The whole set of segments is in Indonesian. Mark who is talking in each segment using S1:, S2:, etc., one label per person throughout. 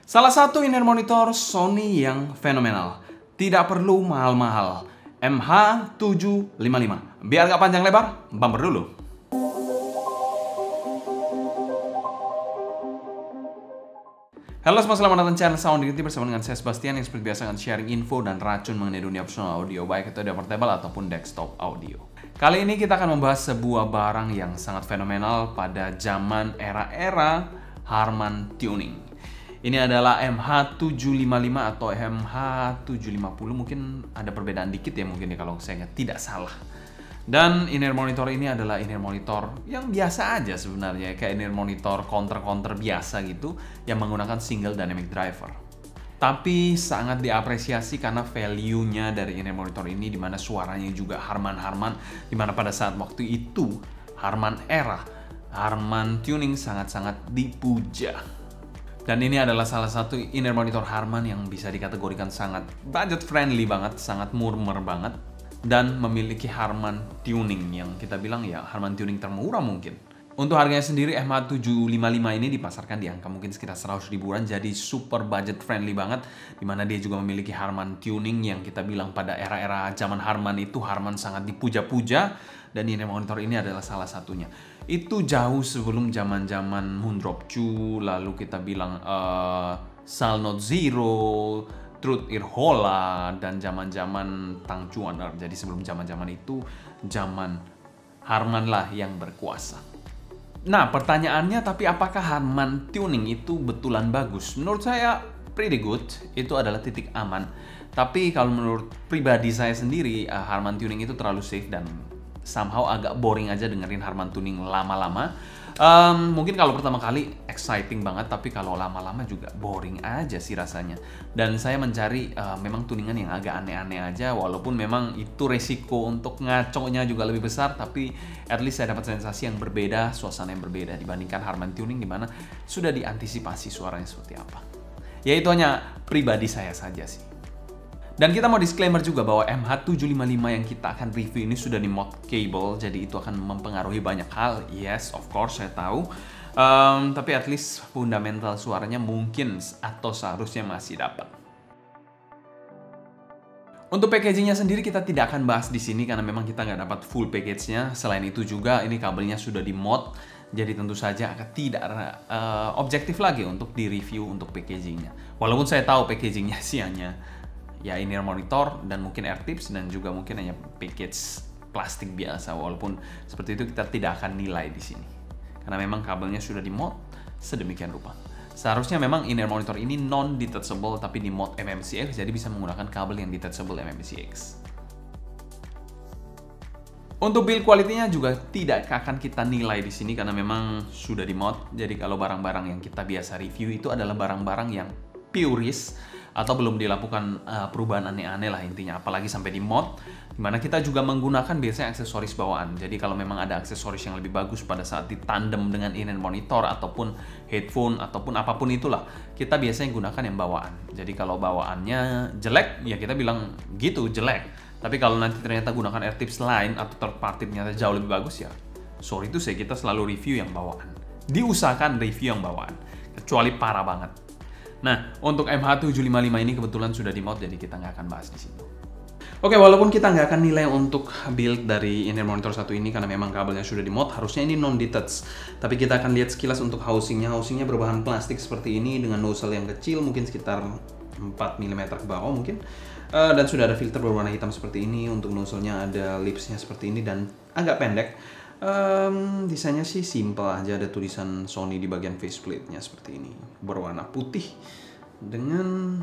S1: Salah satu in-ear monitor Sony yang fenomenal. Tidak perlu mahal-mahal. MH755. Biar nggak panjang lebar, bumper dulu. Halo semua, selamat datang di channel Sound Dignity bersama dengan saya Sebastian yang seperti biasa akan sharing info dan racun mengenai dunia personal audio, baik itu audio portable ataupun desktop audio. Kali ini kita akan membahas sebuah barang yang sangat fenomenal pada zaman era-era Harman tuning. Ini adalah MH755 atau MH750, mungkin ada perbedaan dikit ya mungkin ya kalau saya tidak salah. Dan in-ear monitor ini adalah in-ear monitor yang biasa aja sebenarnya, kayak in-ear monitor counter biasa gitu yang menggunakan single dynamic driver. Tapi sangat diapresiasi karena value-nya dari in-ear monitor ini, dimana suaranya juga Harman, dimana pada saat waktu itu Harman tuning sangat-sangat dipuja. Dan ini adalah salah satu in-ear monitor Harman yang bisa dikategorikan sangat budget friendly banget, sangat murmer banget, dan memiliki Harman tuning yang kita bilang ya Harman tuning termurah mungkin. Untuk harganya sendiri MH755 ini dipasarkan di angka mungkin sekitar 100 ribuan, jadi super budget friendly banget, dimana dia juga memiliki Harman tuning yang kita bilang pada era-era zaman Harman itu Harman sangat dipuja-puja, dan in-ear monitor ini adalah salah satunya. Itu jauh sebelum zaman-zaman Moondrop 2, lalu kita bilang Sal Note Zero, Truth Ear Hola, dan zaman-zaman Tang Chuaner. Jadi sebelum zaman-zaman itu, zaman Harman lah yang berkuasa. Nah, pertanyaannya, tapi apakah Harman tuning itu betulan bagus? Menurut saya pretty good, itu adalah titik aman. Tapi kalau menurut pribadi saya sendiri, Harman tuning itu terlalu safe dan somehow agak boring aja dengerin Harman tuning lama-lama. Mungkin kalau pertama kali exciting banget, tapi kalau lama-lama juga boring aja sih rasanya. Dan saya mencari memang tuningan yang agak aneh-aneh aja, walaupun memang itu resiko untuk ngaconya juga lebih besar, tapi at least saya dapat sensasi yang berbeda, suasana yang berbeda dibandingkan Harman tuning dimana sudah diantisipasi suaranya seperti apa. Ya itu hanya pribadi saya saja sih. Dan kita mau disclaimer juga bahwa MH755 yang kita akan review ini sudah di mod cable, jadi itu akan mempengaruhi banyak hal. Yes, of course, saya tahu. Tapi at least fundamental suaranya mungkin atau seharusnya masih dapat. Untuk packagingnya sendiri kita tidak akan bahas di sini karena memang kita nggak dapat full package-nya. Selain itu juga ini kabelnya sudah di mod, jadi tentu saja akan tidak objektif lagi untuk di-review untuk packagingnya. Walaupun saya tahu packagingnya sih hanya ya in-ear monitor dan mungkin air tips dan juga mungkin hanya package plastik biasa, walaupun seperti itu kita tidak akan nilai di sini karena memang kabelnya sudah di mod sedemikian rupa. Seharusnya memang in-ear monitor ini non detachable tapi di mod MMCX, jadi bisa menggunakan kabel yang detachable MMCX. Untuk build quality-nya juga tidak akan kita nilai di sini karena memang sudah di mod. Jadi kalau barang-barang yang kita biasa review itu adalah barang-barang yang purist atau belum dilakukan perubahan aneh-aneh lah intinya, apalagi sampai di mod, dimana kita juga menggunakan biasanya aksesoris bawaan. Jadi kalau memang ada aksesoris yang lebih bagus pada saat ditandem dengan in-ear monitor ataupun headphone ataupun apapun itulah, kita biasanya gunakan yang bawaan. Jadi kalau bawaannya jelek, ya kita bilang gitu jelek. Tapi kalau nanti ternyata gunakan air tips lain atau third party ternyata jauh lebih bagus, ya sorry itu saya kita selalu review yang bawaan. Diusahakan review yang bawaan, kecuali parah banget. Nah, untuk MH755 ini kebetulan sudah di mod, jadi kita nggak akan bahas di situ. Oke, walaupun kita nggak akan nilai untuk build dari in-ear monitor satu ini karena memang kabelnya sudah di mod, harusnya ini non-detach. Tapi kita akan lihat sekilas untuk housingnya. Housingnya berbahan plastik seperti ini dengan nozzle yang kecil, mungkin sekitar 4 mm ke bawah mungkin. Dan sudah ada filter berwarna hitam seperti ini. Untuk nozzle-nya ada lipsnya seperti ini dan agak pendek. Desainnya sih simple aja, ada tulisan Sony di bagian faceplate-nya seperti ini, berwarna putih dengan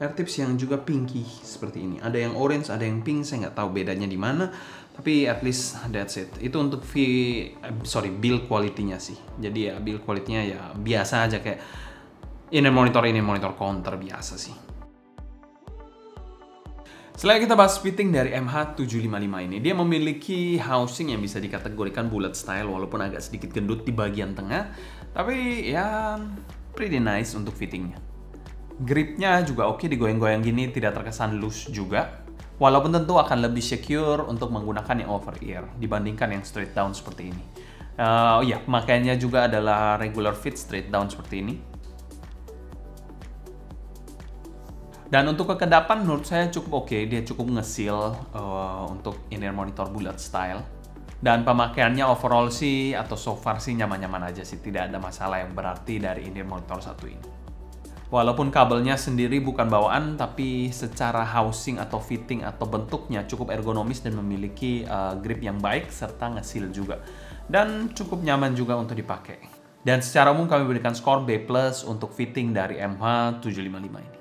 S1: air tips yang juga pinky seperti ini. Ada yang orange, ada yang pink, saya nggak tahu bedanya di mana, tapi at least that's it. Itu untuk build quality-nya sih. Jadi ya build quality-nya ya biasa aja kayak in-ear monitor counter biasa sih. Setelah kita bahas fitting dari MH755 ini, dia memiliki housing yang bisa dikategorikan bullet style walaupun agak sedikit gendut di bagian tengah, tapi ya pretty nice untuk fittingnya. Gripnya juga oke, digoyang-goyang gini tidak terkesan loose juga, walaupun tentu akan lebih secure untuk menggunakan yang over ear dibandingkan yang straight down seperti ini. Ya, pemakaiannya juga adalah regular fit straight down seperti ini. Dan untuk kekedapan menurut saya cukup oke, dia cukup ngesil untuk in-ear monitor bullet style. Dan pemakaiannya overall sih atau so far sih nyaman-nyaman aja sih, tidak ada masalah yang berarti dari in-ear monitor satu ini. Walaupun kabelnya sendiri bukan bawaan, tapi secara housing atau fitting atau bentuknya cukup ergonomis dan memiliki grip yang baik serta ngesil juga. Dan cukup nyaman juga untuk dipakai. Dan secara umum kami berikan skor B+ untuk fitting dari MH755 ini.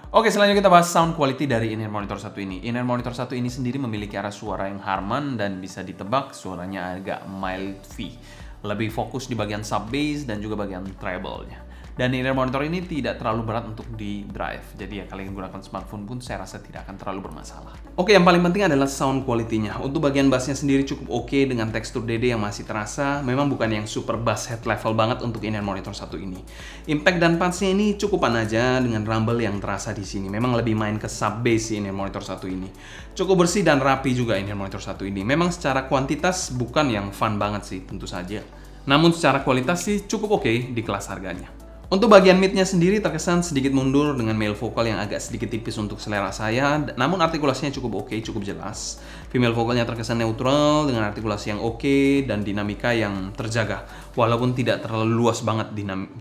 S1: Oke, selanjutnya kita bahas sound quality dari in-ear monitor satu ini. In-ear monitor satu ini sendiri memiliki arah suara yang Harman dan bisa ditebak suaranya agak mild V. Lebih fokus di bagian sub bass dan juga bagian treble-nya. Dan in-ear monitor ini tidak terlalu berat untuk di drive. Jadi ya kalian gunakan smartphone pun saya rasa tidak akan terlalu bermasalah. Oke, yang paling penting adalah sound quality-nya. Untuk bagian bassnya sendiri cukup oke dengan tekstur DD yang masih terasa. Memang bukan yang super bass head level banget untuk in-ear monitor satu ini. Impact dan punch-nya ini cukupan aja dengan rumble yang terasa di sini. Memang lebih main ke sub bass in-ear monitor satu ini. Cukup bersih dan rapi juga in-ear monitor satu ini. Memang secara kuantitas bukan yang fun banget sih, tentu saja. Namun secara kualitas sih cukup oke di kelas harganya. Untuk bagian mid-nya sendiri terkesan sedikit mundur dengan male vokal yang agak sedikit tipis untuk selera saya, namun artikulasinya cukup oke, cukup jelas. Female vokalnya terkesan neutral dengan artikulasi yang oke dan dinamika yang terjaga, walaupun tidak terlalu luas banget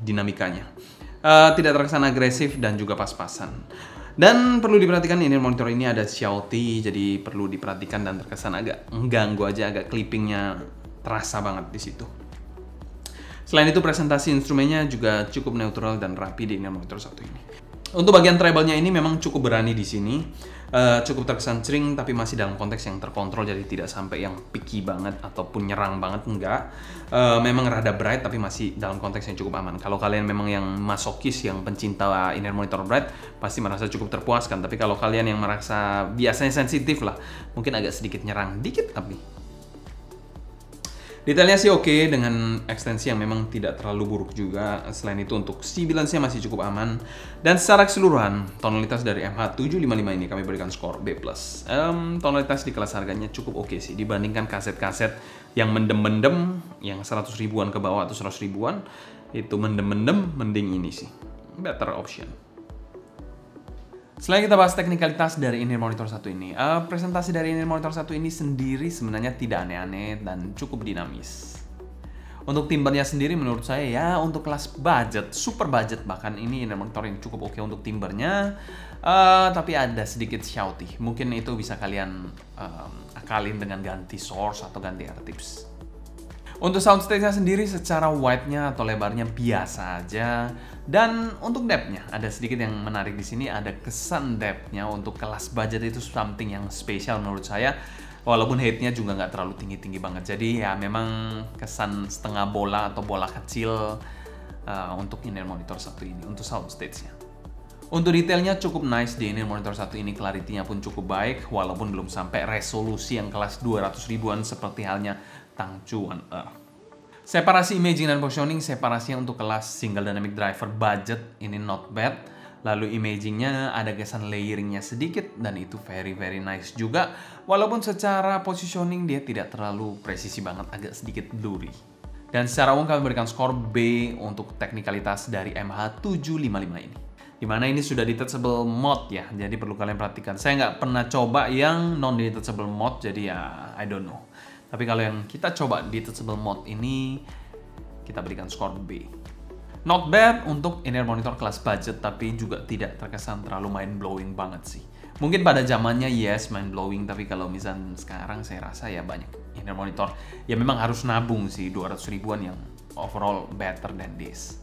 S1: dinamikanya. Tidak terkesan agresif dan juga pas-pasan. Dan perlu diperhatikan in-ear monitor ini ada shouty, jadi perlu diperhatikan dan terkesan agak mengganggu aja, agak clippingnya terasa banget di situ. Selain itu presentasi instrumennya juga cukup neutral dan rapi di in-ear monitor satu ini. Untuk bagian treble-nya ini memang cukup berani di sini, cukup terkesan cering tapi masih dalam konteks yang terkontrol, jadi tidak sampai yang picky banget ataupun nyerang banget, enggak. Memang rada bright tapi masih dalam konteks yang cukup aman. Kalau kalian memang yang masokis, yang pencinta in-ear monitor bright, pasti merasa cukup terpuaskan. Tapi kalau kalian yang merasa biasanya sensitif lah, mungkin agak sedikit nyerang dikit tapi. Detailnya sih oke, dengan ekstensi yang memang tidak terlalu buruk juga. Selain itu untuk sibilansnya masih cukup aman. Dan secara keseluruhan, tonalitas dari MH755 ini kami berikan skor B+. Tonalitas di kelas harganya cukup oke sih. Dibandingkan kaset-kaset yang mendem-mendem, yang 100 ribuan ke bawah atau 100 ribuan, itu mendem-mendem, mending ini sih. Better option. Selain kita bahas teknikalitas dari in-ear monitor satu ini, presentasi dari in-ear monitor satu ini sendiri sebenarnya tidak aneh-aneh dan cukup dinamis. Untuk timbernya sendiri menurut saya ya untuk kelas budget, super budget bahkan ini in-ear monitor yang cukup oke untuk timbernya, tapi ada sedikit shouty. Mungkin itu bisa kalian akalin dengan ganti source atau ganti airtips. Untuk soundstage-nya sendiri secara wide-nya atau lebarnya biasa aja. Dan untuk depth-nya ada sedikit yang menarik di sini, ada kesan depth-nya untuk kelas budget itu something yang spesial menurut saya. Walaupun height-nya juga nggak terlalu tinggi-tinggi banget. Jadi ya memang kesan setengah bola atau bola kecil untuk in-ear monitor satu ini, untuk soundstage-nya. Untuk detailnya cukup nice di in-ear monitor satu ini, clarity-nya pun cukup baik, walaupun belum sampai resolusi yang kelas 200 ribuan seperti halnya Tangchuan. Separasi imaging dan positioning, separasinya untuk kelas single dynamic driver budget ini not bad. Lalu imagingnya ada kesan layering-nya sedikit dan itu very nice juga. Walaupun secara positioning dia tidak terlalu presisi banget, agak sedikit blurry. Dan secara umum kami berikan skor B untuk teknikalitas dari MH755 ini. Dimana ini sudah detachable mode ya, jadi perlu kalian perhatikan. Saya nggak pernah coba yang non detachable mode, jadi ya I don't know. Tapi kalau yang kita coba detachable mode ini, kita berikan skor B. Not bad untuk in-ear monitor kelas budget, tapi juga tidak terkesan terlalu mind-blowing banget sih. Mungkin pada zamannya yes mind-blowing, tapi kalau misalnya sekarang saya rasa ya banyak in-ear monitor ya memang harus nabung sih 200 ribuan yang overall better than this.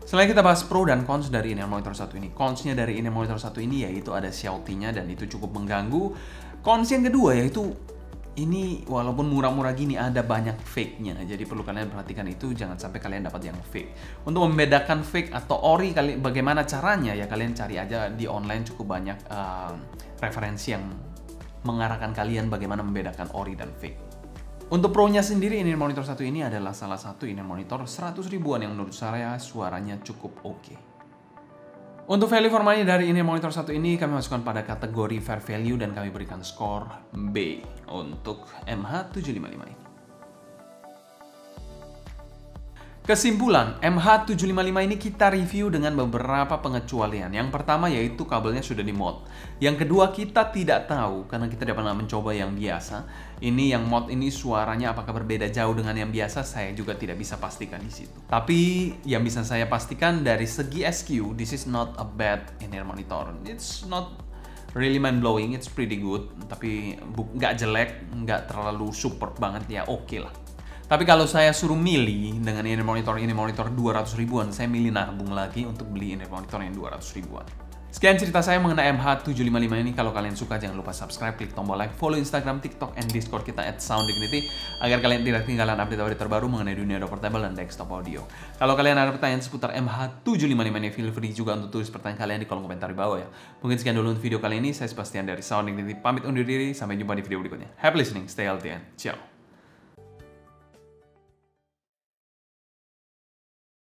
S1: Selain kita bahas pro dan cons dari in-ear monitor satu ini. Cons-nya dari in-ear monitor satu ini yaitu ada shouty-nya dan itu cukup mengganggu. Cons yang kedua yaitu ini walaupun murah-murah gini ada banyak fake-nya. Jadi perlu kalian perhatikan itu, jangan sampai kalian dapat yang fake. Untuk membedakan fake atau ori, bagaimana caranya ya kalian cari aja di online, cukup banyak referensi yang mengarahkan kalian bagaimana membedakan ori dan fake. Untuk pro-nya sendiri, in-ear monitor satu ini adalah salah satu in-ear monitor 100 ribuan yang menurut saya suaranya cukup oke. Untuk value for money dari in-ear monitor satu ini kami masukkan pada kategori fair value dan kami berikan skor B untuk MH755 ini. Kesimpulan, MH755 ini kita review dengan beberapa pengecualian. Yang pertama yaitu kabelnya sudah di mod. Yang kedua kita tidak tahu karena kita tidak pernah mencoba yang biasa. Ini yang mod ini suaranya apakah berbeda jauh dengan yang biasa, saya juga tidak bisa pastikan di situ. Tapi yang bisa saya pastikan dari segi SQ, this is not a bad in-ear monitor. It's not really mind blowing, it's pretty good. Tapi nggak jelek, nggak terlalu super banget ya, oke lah. Tapi kalau saya suruh milih dengan ini monitor 200 ribuan, saya milih nabung lagi untuk beli ini monitor yang 200 ribuan. Sekian cerita saya mengenai MH755 ini. Kalau kalian suka jangan lupa subscribe, klik tombol like, follow Instagram, TikTok, and Discord kita @sounddignity agar kalian tidak ketinggalan update-update terbaru mengenai dunia audio portable dan desktop audio. Kalau kalian ada pertanyaan seputar MH755 ini, feel free juga untuk tulis pertanyaan kalian di kolom komentar di bawah ya. Mungkin sekian dulu untuk video kali ini. Saya Sebastian dari Sound Dignity pamit undur diri. Sampai jumpa di video berikutnya. Happy listening, stay healthy, and ciao.